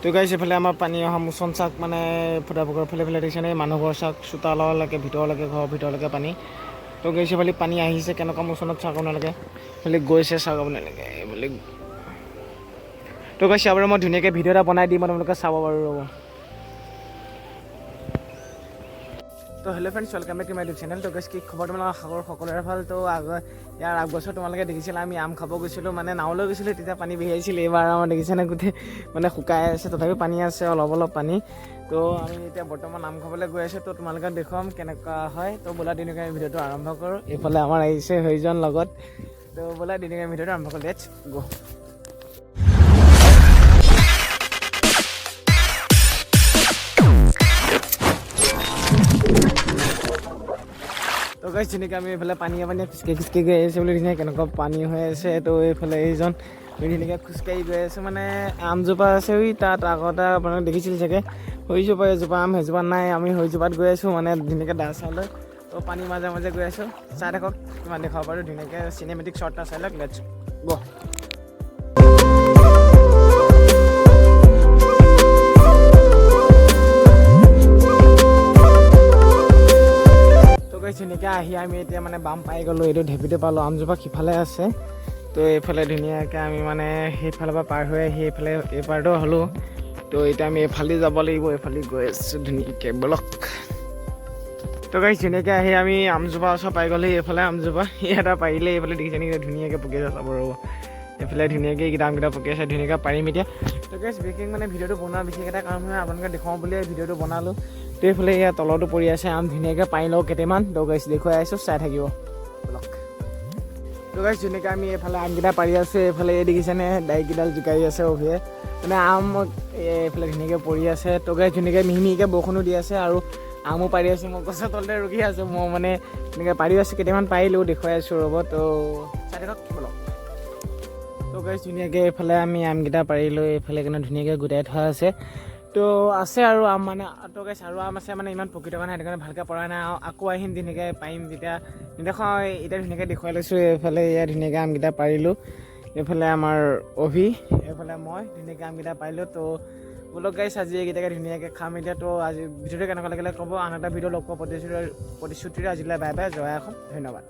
তো গাইছ এইফালে আমাৰ পানী অহা মোচন চাক মানে ফুটাপুকুৰৰ ফালে দেখিছেনে মানুহ ঘৰ চাক চোতাললৈকে ভিতৰলৈকে ঘৰৰ ভিতৰলৈকে পানী তো গাইছ এইফালে পানী আহিছে কেনেকুৱা মোচনত চাওক আপোনালোকে এইফালে গৈছে চাওক আপোনালোকে এইফালে তো গাইছ চাবলৈ মই ধুনীয়াকৈ ভিডিঅ' এটা বনাই দিম আপোনালোকে চাব বাৰু ৰ'ব তো hello' friends welcome back to my YouTube channel তো গাইছ কি খবৰ তোমালোকৰ সাগৰ সকলোৰে ভাল তো ইয়াৰ আগবছৰ তোমালোকে দেখিছিলা আমি আম খাব গৈছিলোঁ মানে নাওলৈ গৈছিলোঁ তেতিয়া পানী বেহি আহিছিল এইবাৰ আমাৰ দেখিছেনে গোটেই মানে শুকাই আছে তথাপিও পানী আছে অলপ পানী তো আমি এতিয়া বৰ্তমান আম খাবলৈ গৈ আছোঁ তো তোমালোকক দেখুৱাম কেনেকুৱা হয় তো বোলা দিনকে আমি ভিডিঅ'টো আৰম্ভ কৰোঁ এইফালে আমাৰ আহিছে সেইজন লগত তো বোলা দিনকে ভিডিঅ'টো আৰম্ভ কৰোঁ লেটছ গো তো গাইছ যেনেকৈ আমি এইফালে পানী খোজকাঢ়ি গৈ আছে বুলি দেখিছে কেনেকুৱা পানী হৈ আছে তো এইফালে এইজন ধুনীয়াকৈ খোজকাঢ়ি গৈ আছে মানে আমজোপা আছে তাত আগতে আপোনালোকে দেখিছিল চাগে সৰিজোপা এজোপা আম সেইজোপা নাই আমি সৰিজোপাত গৈ আছোঁ মানে ধুনীয়াকৈ দা চাই লৈ তো পানী মাজে মাজে গৈ আছোঁ চাই থাকক কিমান দেখাব পাৰোঁ ধুনীয়াকৈ চিনেমেটিক শ্বট এটা চাই লওক লেটছ গো ধুনীয়াকৈ আহি আমি এতিয়া মানে বাম পাই গ'লোঁ এইটো ঢেপিটো পালোঁ আমজোপা সিফালে আছে তো এইফালে ধুনীয়াকৈ আমি মানে সেইফালৰ পৰা পাৰ হৈ আহি এইফালে এইপাৰটো হ'লোঁ তো এতিয়া আমি এইফালে যাব লাগিব এইফালে গৈ আছোঁ ধুনীয়াকৈ ব্লক তো গাইছ ধুনীয়াকৈ আহি আমি আমজোপা ওচৰ পাই গ'লোঁ এইফালে আমজোপা এটা পাৰিলে এইফালে দেখিছে নেকি ধুনীয়াকৈ পকি আছে চাব ৰ'ব এইফালে ধুনীয়াকৈ এইকেইটা আমকেইটা পকি আছে ধুনীয়াকৈ পাৰিম এতিয়া তো গাইছ বিশেষ মানে ভিডিঅ'টো বনোৱাৰ বিশেষ এটা কাৰণ হয় আপোনালোকে দেখুৱাওঁ বুলিয়ে ভিডিঅ'টো বনালোঁ তো এইফালে ইয়াৰ তলতো পৰি আছে আম ধুনীয়াকৈ পাৰি লওঁ কেইটামান তো গাইছ দেখুৱাই আছোঁ চাই থাকিব ব্লক তো গাইছ ধুনীয়াকৈ আমি এইফালে আমকেইটা পাৰি আছোঁ এইফালে দেখিছেনে ডাইকেইডাল জোকাৰি আছে অভিয়ে মানে আম এইফালে ধুনীয়াকৈ পৰি আছে তো গাইছ ধুনীয়াকৈ মিহিকৈ বৰষুণো দি আছে আৰু আমো পাৰি আছোঁ মই গছৰ তলতে ৰখি আছোঁ মই মানে তেনেকৈ পাৰি আছোঁ কেইটামান পাৰিলোঁ দেখুৱাই আছোঁ ৰ'ব তো চাই থাকক ব্লক তো গাইছ ধুনীয়াকৈ এইফালে আমি আমকেইটা পাৰিলোঁ এইফালে কেনে ধুনীয়াকৈ গোটাই থোৱা আছে তো আছে আৰু আম মানে তো গাইছ আৰু আম আছে মানে ইমান প্ৰকৃত কাৰণে সেইটো কাৰণে ভালকৈ পৰা নাই আকৌ আহিম ধুনীয়াকৈ পাৰিম যেতিয়া নেদেখাওঁ এতিয়া ধুনীয়াকৈ দেখুৱাই লৈছোঁ এইফালে এয়া ধুনীয়াকৈ আমকেইটা পাৰিলোঁ এইফালে আমাৰ অভি এইফালে মই ধুনীয়াকৈ আমকেইটা পাৰিলোঁ তো বোলক গাইছ আজি এইকেইটাকে ধুনীয়াকৈ খাম এতিয়া তো আজি ভিডিঅ'টো কেনেকুৱা লাগিলে ক'ব আন এটা ভিডিঅ' লগ পোৱা প্ৰতিশ্ৰুতিৰে আজিলৈ বাই বাই জয় অসম ধন্যবাদ।